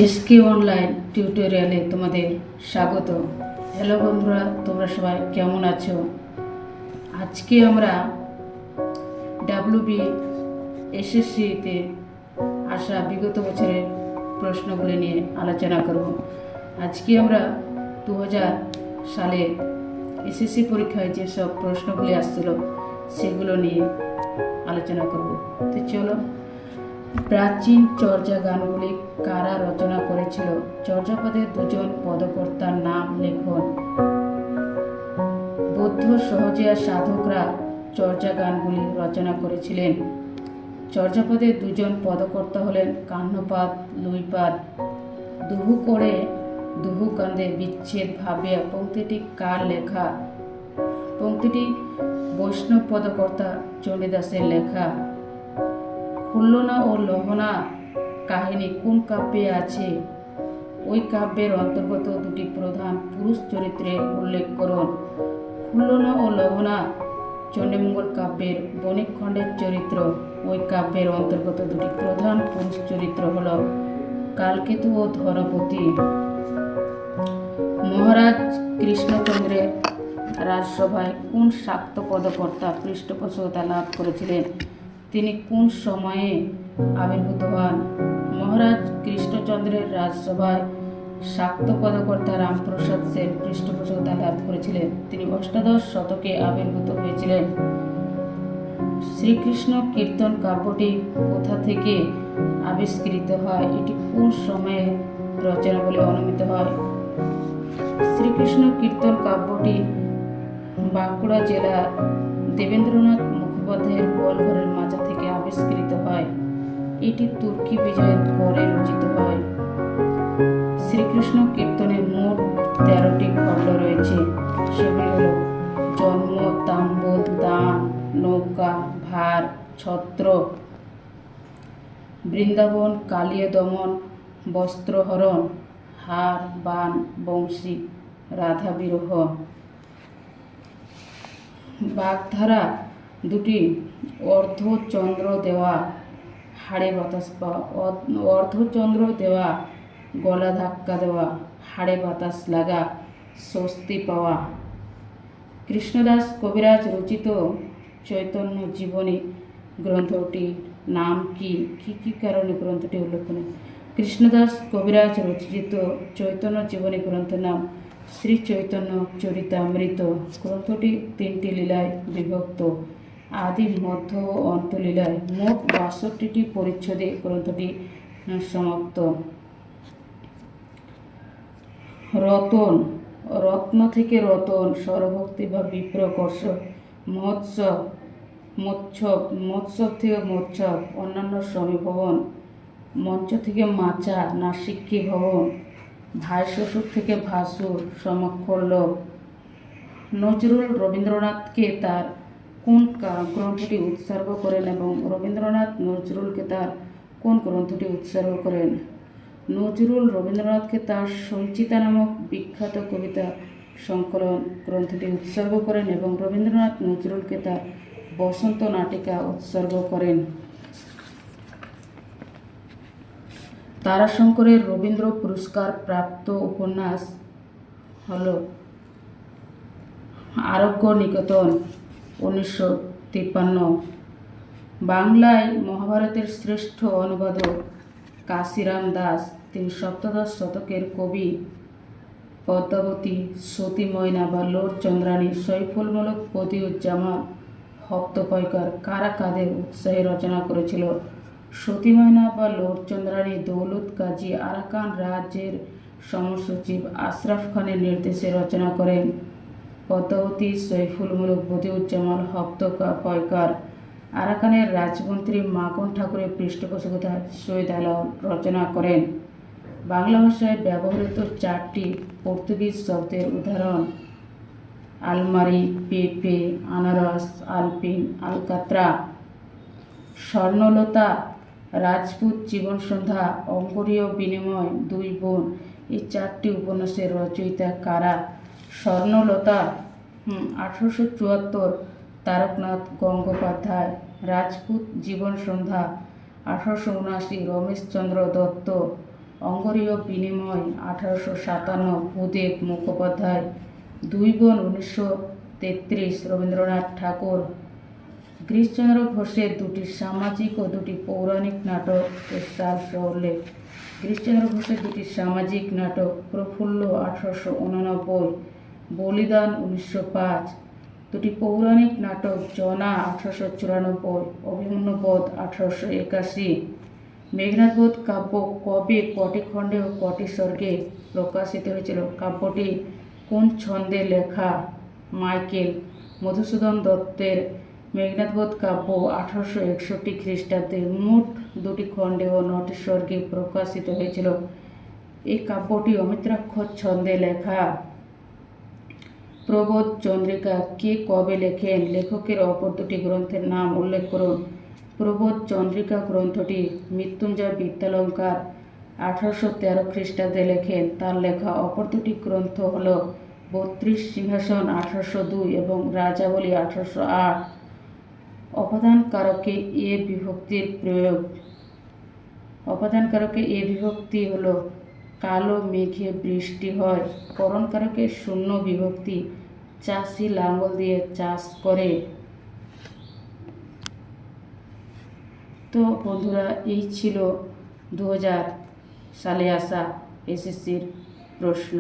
SK online টিউটোরিয়ালে তোমাদের স্বাগত। হ্যালো বন্ধুরা, তোমরা সবাই কেমন আছো? আজকে আমরা ডাব্লিউবি এসএসসিতে আসা বিগত বছরের প্রশ্নগুলি নিয়ে আলোচনা করব। আজকে আমরা 2000 সালে এসএসসি পরীক্ষায় যেসব প্রশ্নগুলি আসছিল সেগুলো নিয়ে আলোচনা করব। তো চলো, প্রাচীন চর্যা গানগুলি কারা রচনা করেছিল? চর্যাপদের দুজন পদকর্তার নাম লেখন। বৌদ্ধ সহজিয়া সাধকরা চর্যা গানগুলি রচনা করেছিলেন। চর্যাপদের দুজন পদকর্তা হলেন কাহ্নপাদ, লুইপাদ। দুহু করে দুহু কান্দে বিচ্ছেদ ভাবিয়া পংক্তিটি কার লেখা? পংক্তিটি বৈষ্ণব পদকর্তা চণ্ডীদাসের লেখা। খুল্লনা ও লহনা কাহিনী কোন কাব্যে আছে? ওই কাব্যের অন্তর্গত দুটি প্রধান পুরুষ চরিত্রের উল্লেখ করুন। খুল্লনা ও লহনা চণ্ডীমঙ্গল কাব্যের বণিক খণ্ডের চরিত্র। ওই কাব্যের অন্তর্গত দুটি প্রধান পুরুষ চরিত্র হল কালকেতু ও ধনপতি। মহারাজ কৃষ্ণচন্দ্রের রাজসভায় কোন শাক্ত পদকর্তা পৃষ্ঠপোষকতা লাভ করেছিলেন? তিনি কোন সময়ে আবির্ভূত হন? মহারাজ কৃষ্ণচন্দ্রের রাজসভায় শাক্ত পদকর্তা রামপ্রসাদ সেন পৃষ্ঠপোষকতা লাভ করেছিলেন। তিনি অষ্টাদশ শতকে আবির্ভূত হয়েছিলেন। শ্রীকৃষ্ণ কীর্তন কাব্যটি কোথা থেকে আবিষ্কৃত হয়? এটি কোন সময়ে রচনা বলে অনুমিত হয়? শ্রীকৃষ্ণ কীর্তন কাব্যটি বাঁকুড়া জেলার দেবেন্দ্রনাথ মুখোপাধ্যায়ের গোয়ালঘরের মাচা থেকে আবিষ্কৃত হয়। এটি তুর্কি বিজয়ের পরে রচিত হয়। শ্রীকৃষ্ণ কীর্তনে মোট 13টি খণ্ড রয়েছে। সেগুলি হল জন্ম, তাম্বুল, দান, নৌকা, ভার, ছত্র, বৃন্দাবন, কালিয় দমন, বস্ত্রহরণ, হার, বান, বংশী, রাধা বিরহ। বাগধারা দুটি অর্ধচন্দ্র দেওয়া, হাড়ে বাতাস পাওয়া। অর্ধচন্দ্র দেওয়া, গলা ধাক্কা দেওয়া, হাড়ে বাতাস লাগা, স্বস্তি পাওয়া। কৃষ্ণদাস কবিরাজ রচিত চৈতন্য জীবনী গ্রন্থটির নাম কি? কি কারণে গ্রন্থটি উল্লেখনীয়? কৃষ্ণদাস কবিরাজ রচিত চৈতন্য জীবনী গ্রন্থের নাম শ্রী চৈতন্য চরিতামৃত। গ্রন্থটি 3টি লীলায় বিভক্ত, আদি, মধ্য ও অন্ত লীলায়। মোট 62টি পরিচ্ছদে গ্রন্থটি সমাপ্ত। রতন, রত্ন থেকে রতন, স্বরভক্তি বা বিপ্রকর্ষ। মহোৎসব, মোৎসব, মৎসব থেকে মোৎসব, অন্যান্য সমীভবন। মঞ্চ থেকে মাচা, নাসিক্যী ভবন। ভাই শ্বশুর থেকে ভাসুর, সমক্ষর লোক। নজরুল রবীন্দ্রনাথকে তার কোন গ্রন্থটি উৎসর্গ করেন এবং রবীন্দ্রনাথ নজরুলকে তার কোন গ্রন্থটি উৎসর্গ করেন? নজরুল রবীন্দ্রনাথকে তার সঞ্চিতা নামক বিখ্যাত কবিতা সংকলন গ্রন্থটি উৎসর্গ করেন এবং রবীন্দ্রনাথ নজরুলকে তার বসন্ত নাটিকা উৎসর্গ করেন। তারাশঙ্করের রবীন্দ্র পুরস্কার প্রাপ্ত উপন্যাস হল আরোগ্য নিকেতন 1953। বাংলায় মহাভারতের শ্রেষ্ঠ অনুবাদক কাশিরাম দাস। তিনি সপ্তদশ শতকের কবি। পদ্মাবতী, সতী ময়না বা লোর চন্দ্রাণী, সৈফুল মুলক বদিউজ্জামান, হপ্তপয়কার কারা কাদের উৎসাহে রচনা করেছিল? সতী ময়না বা লোর চন্দ্রাণী দৌলত কাজী আরাকান রাজ্যের সমসচিব আশরাফ খানের নির্দেশে রচনা করেন। পদ্মাবতী সৈফুল মুলক বদিউজ্জামান হপ্তপয়কার আরাকানের রাজমন্ত্রী মাখন ঠাকুরের পৃষ্ঠপোষকতায় সৈয়দ আলাওল রচনা করেন। বাংলা ভাষায় ব্যবহৃত 4টি পর্তুগিজ শব্দের উদাহরণ: আলমারি, পেঁপে, আনারস, আলপিন, আলকাত্রা। স্বর্ণলতা, রাজপুত জীবন সন্ধ্যা, অঙ্গরীয় বিনিময়, 2 বোন। এই 4টি উপন্যাসের রচয়িতা কারা? স্বর্ণলতা 1874, তারকনাথ গঙ্গোপাধ্যায়। রাজপুত জীবন সন্ধ্যা 1879, রমেশচন্দ্র দত্ত। অঙ্গরীয় বিনিময় 1857, ভূদেব মুখোপাধ্যায়। 2 বোন 1933, রবীন্দ্রনাথ ঠাকুর। গিরিশচন্দ্র ঘোষের 2টি সামাজিক ও 2টি পৌরাণিক নাটকের সাল সহ উল্লেখ। গিরিশচন্দ্র ঘোষের 2টি সামাজিক নাটক: প্রফুল্ল 1889, বলিদান 1905। 2টি পৌরাণিক নাটক: জনা 1894, অভিমন্যুবধ 1881। মেঘনাদবধ কাব্য কবে, কটি খণ্ডে ও কটি সর্গে প্রকাশিত হয়েছিল? কাব্যটি কোন ছন্দে লেখা? মাইকেল মধুসূদন দত্তের মেঘনাদবধ কাব্য 1861 খ্রিস্টাব্দে মোট 2টি খণ্ডে ও 9টি সর্গে প্রকাশিত হয়েছিল। এই কাব্যটি অমিত্রাক্ষর ছন্দে লেখা। প্রবোধ চন্দ্রিকা কে কবে লেখেন? লেখকের অপর 2টি গ্রন্থের নাম উল্লেখ করুন। প্রবোধ চন্দ্রিকা গ্রন্থটি মৃত্যুঞ্জয় বিদ্যালঙ্কার 1813 খ্রিস্টাব্দে লেখেন। তার লেখা অপর 2টি গ্রন্থ হল 32 সিংহাসন 1802 এবং রাজাবলী 1808। অপাদানকারকে এ বিভক্তির প্রয়োগ। অপাদানকারকে এ বিভক্তি হল কালো মেঘে বৃষ্টি হয়। করণকারকে শূন্য বিভক্তি চাষি লাঙল দিয়ে চাষ করে। তো বন্ধুরা, এই ছিল 2000 সালে আসা এসএসসির প্রশ্ন।